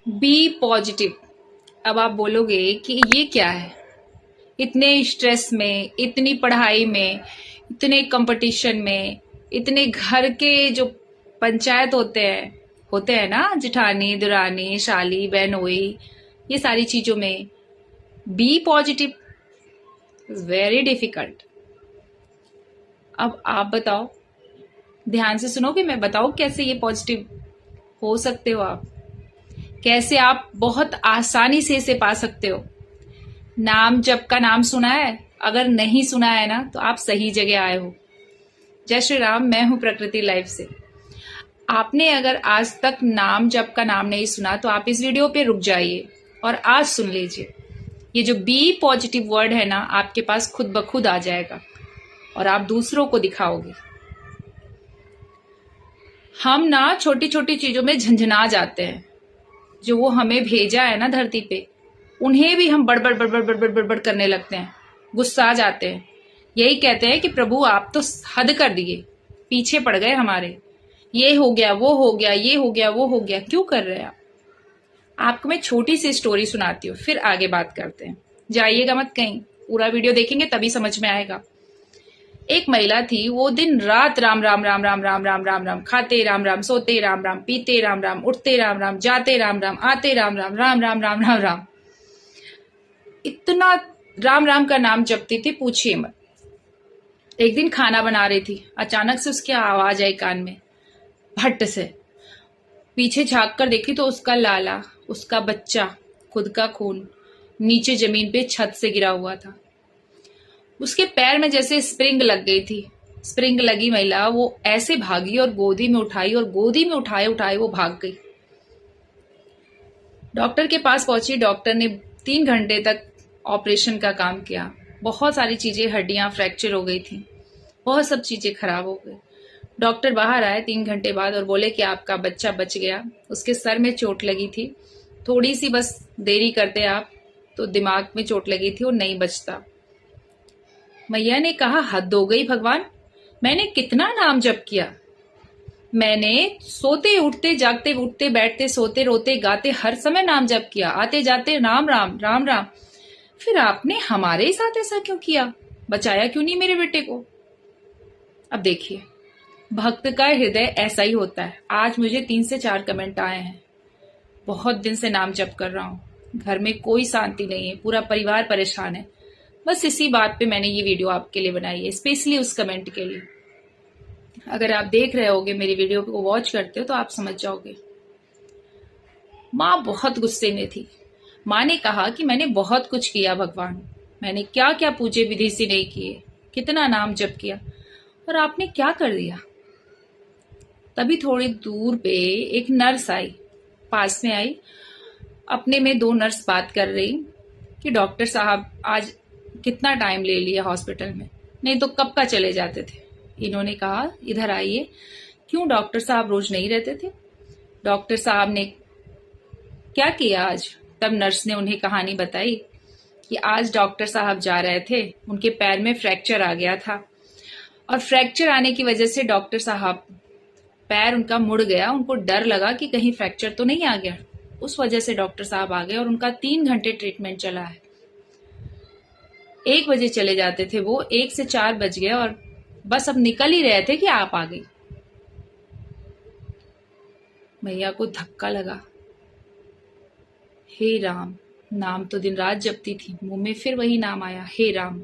B positive. अब आप बोलोगे कि ये क्या है, इतने स्ट्रेस में, इतनी पढ़ाई में, इतने कंपटीशन में, इतने घर के जो पंचायत होते हैं ना, जिठानी दुरानी शाली बहनोई, ये सारी चीजों में बी पॉजिटिव वेरी डिफिकल्ट। अब आप बताओ, ध्यान से सुनोगे, मैं बताऊं कैसे ये पॉजिटिव हो सकते हो आप, कैसे आप बहुत आसानी से इसे पा सकते हो। नाम जप का नाम सुना है? अगर नहीं सुना है ना तो आप सही जगह आए हो। जय श्री राम, मैं हूं प्रकृति लाइफ से। आपने अगर आज तक नाम जप का नाम नहीं सुना तो आप इस वीडियो पे रुक जाइए और आज सुन लीजिए। ये जो बी पॉजिटिव वर्ड है ना, आपके पास खुद ब खुद आ जाएगा और आप दूसरों को दिखाओगे। हम ना छोटी छोटी चीजों में झंझना जाते हैं। जो वो हमें भेजा है ना धरती पे, उन्हें भी हम बड़बड़ बड़बड़ बड़बड़ बड़बड़ करने लगते हैं, गुस्सा आ जाते हैं। यही कहते हैं कि प्रभु आप तो हद कर दिए, पीछे पड़ गए हमारे, ये हो गया वो हो गया, ये हो गया वो हो गया। क्यों कर रहे हैं आप? आपको मैं छोटी सी स्टोरी सुनाती हूँ, फिर आगे बात करते हैं। जाइएगा मत कहीं, पूरा वीडियो देखेंगे तभी समझ में आएगा। एक महिला थी, वो दिन रात राम राम राम राम राम राम राम राम, खाते राम राम, सोते राम राम, पीते राम राम, उठते राम राम, जाते राम राम, आते राम राम, राम राम राम राम राम, इतना राम राम का नाम जपती थी, पूछिए मत। एक दिन खाना बना रही थी, अचानक से उसकी आवाज आई कान में, भट्ट से। पीछे झांक कर देखी तो उसका लाला, उसका बच्चा, खुद का खून नीचे जमीन पे छत से गिरा हुआ था। उसके पैर में जैसे स्प्रिंग लग गई थी। स्प्रिंग लगी महिला वो ऐसे भागी और गोदी में उठाई, और गोदी में उठाए उठाए वो भाग गई। डॉक्टर के पास पहुंची। डॉक्टर ने 3 घंटे तक ऑपरेशन का काम किया। बहुत सारी चीजें, हड्डियां फ्रैक्चर हो गई थी, बहुत सब चीजें खराब हो गई। डॉक्टर बाहर आए 3 घंटे बाद और बोले कि आपका बच्चा बच गया। उसके सर में चोट लगी थी, थोड़ी सी बस देरी करते आप तो दिमाग में चोट लगी थी और नहीं बचता। मैया ने कहा, हद हो गई भगवान, मैंने कितना नाम जप किया, मैंने सोते उठते जागते उठते बैठते सोते रोते गाते हर समय नाम जप किया, आते जाते राम राम राम राम। फिर आपने हमारे ही साथ ऐसा क्यों किया? बचाया क्यों नहीं मेरे बेटे को? अब देखिए, भक्त का हृदय ऐसा ही होता है। आज मुझे 3 से 4 कमेंट आए हैं। बहुत दिन से नाम जप कर रहा हूँ, घर में कोई शांति नहीं है, पूरा परिवार परेशान है। बस इसी बात पे मैंने ये वीडियो आपके लिए बनाई है, स्पेशली उस कमेंट के लिए। अगर आप देख रहे होगे, मेरी वीडियो को वॉच करते हो, तो आप समझ जाओगे। माँ बहुत गुस्से में थी। माँ ने कहा कि मैंने बहुत कुछ किया भगवान, मैंने क्या क्या पूजे विधि से नहीं किए, कितना नाम जप किया, और आपने क्या कर दिया। तभी थोड़ी दूर पे एक नर्स आई, पास में आई। अपने में 2 नर्स बात कर रही कि डॉक्टर साहब आज कितना टाइम ले लिया हॉस्पिटल में, नहीं तो कब का चले जाते थे। इन्होंने कहा, इधर आइए, क्यों डॉक्टर साहब रोज नहीं रहते थे? डॉक्टर साहब ने क्या किया आज? तब नर्स ने उन्हें कहानी बताई कि आज डॉक्टर साहब जा रहे थे, उनके पैर में फ्रैक्चर आ गया था, और फ्रैक्चर आने की वजह से डॉक्टर साहब, पैर उनका मुड़ गया, उनको डर लगा कि कहीं फ्रैक्चर तो नहीं आ गया। उस वजह से डॉक्टर साहब आ गए और उनका 3 घंटे ट्रीटमेंट चला है। 1 बजे चले जाते थे वो, 1 से 4 बज गए और बस अब निकल ही रहे थे कि आप आ गई। मैया को धक्का लगा। हे राम, नाम तो दिन रात जपती थी, मुंह में फिर वही नाम आया, हे राम।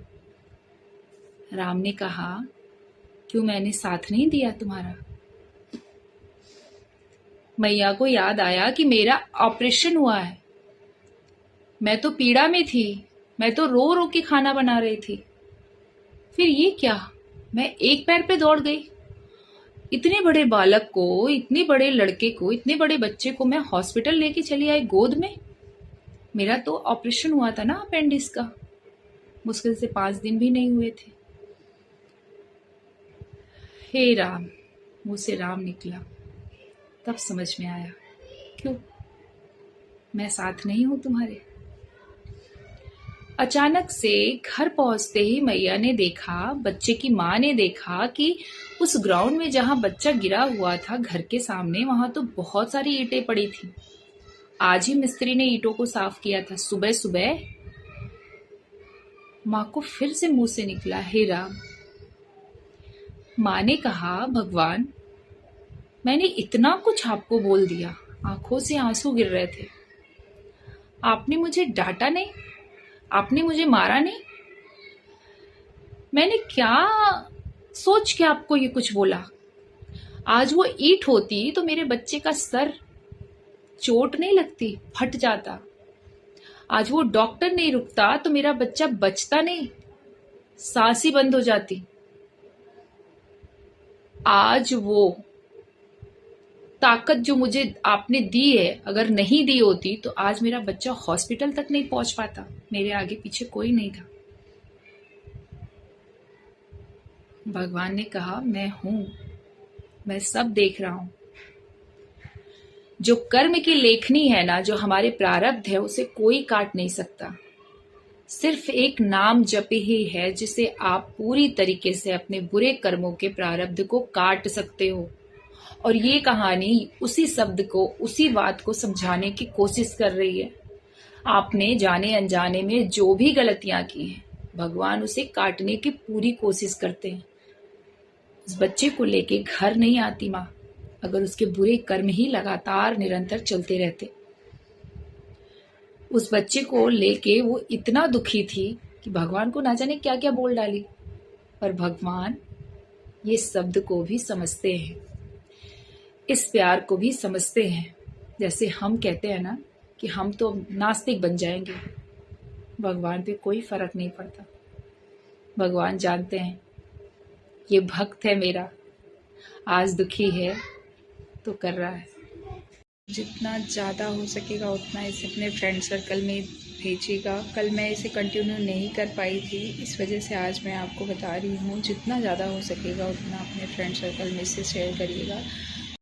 राम ने कहा, क्यों मैंने साथ नहीं दिया तुम्हारा? मैया को याद आया कि मेरा ऑपरेशन हुआ है, मैं तो पीड़ा में थी, मैं तो रो रो के खाना बना रही थी। फिर ये क्या, मैं एक पैर पे दौड़ गई। इतने बड़े बालक को, इतने बड़े लड़के को, इतने बड़े बच्चे को मैं हॉस्पिटल लेके चली आई गोद में। मेरा तो ऑपरेशन हुआ था ना अपेंडिक्स का, मुश्किल से 5 दिन भी नहीं हुए थे। हे राम, मुंह से राम निकला। तब समझ में आया, क्यों मैं साथ नहीं हूं तुम्हारे। अचानक से घर पहुंचते ही मैया ने देखा, बच्चे की माँ ने देखा कि उस ग्राउंड में जहां बच्चा गिरा हुआ था घर के सामने, वहां तो बहुत सारी ईंटें पड़ी थी। आज ही मिस्त्री ने ईंटों को साफ किया था, सुबह सुबह। माँ को फिर से मुंह से निकला, हे राम। माँ ने कहा, भगवान, मैंने इतना कुछ आपको बोल दिया, आंखों से आंसू गिर रहे थे। आपने मुझे डांटा नहीं, आपने मुझे मारा नहीं। मैंने क्या सोच के आपको ये कुछ बोला? आज वो ईंट होती तो मेरे बच्चे का सर चोट नहीं लगती, फट जाता। आज वो डॉक्टर नहीं रुकता तो मेरा बच्चा बचता नहीं, सांस ही बंद हो जाती। आज वो ताकत जो मुझे आपने दी है, अगर नहीं दी होती तो आज मेरा बच्चा हॉस्पिटल तक नहीं पहुंच पाता। मेरे आगे पीछे कोई नहीं था। भगवान ने कहा, मैं हूं, मैं सब देख रहा हूं। जो कर्म की लेखनी है ना, जो हमारे प्रारब्ध है, उसे कोई काट नहीं सकता। सिर्फ एक नाम जप ही है जिसे आप पूरी तरीके से अपने बुरे कर्मों के प्रारब्ध को काट सकते हो। और ये कहानी उसी शब्द को, उसी बात को समझाने की कोशिश कर रही है। आपने जाने अनजाने में जो भी गलतियां की हैं, भगवान उसे काटने की पूरी कोशिश करते हैं। उस बच्चे को लेके घर नहीं आती माँ, अगर उसके बुरे कर्म ही लगातार निरंतर चलते रहते। उस बच्चे को लेके वो इतना दुखी थी कि भगवान को ना जाने क्या क्या बोल डाली। पर भगवान ये शब्द को भी समझते हैं, इस प्यार को भी समझते हैं। जैसे हम कहते हैं ना कि हम तो नास्तिक बन जाएंगे, भगवान पे कोई फर्क नहीं पड़ता। भगवान जानते हैं ये भक्त है मेरा, आज दुखी है तो कर रहा है। जितना ज़्यादा हो सकेगा उतना इसे अपने फ्रेंड सर्कल में भेजिएगा। कल मैं इसे कंटिन्यू नहीं कर पाई थी, इस वजह से आज मैं आपको बता रही हूँ। जितना ज़्यादा हो सकेगा उतना अपने फ्रेंड सर्कल में इसे शेयर करिएगा।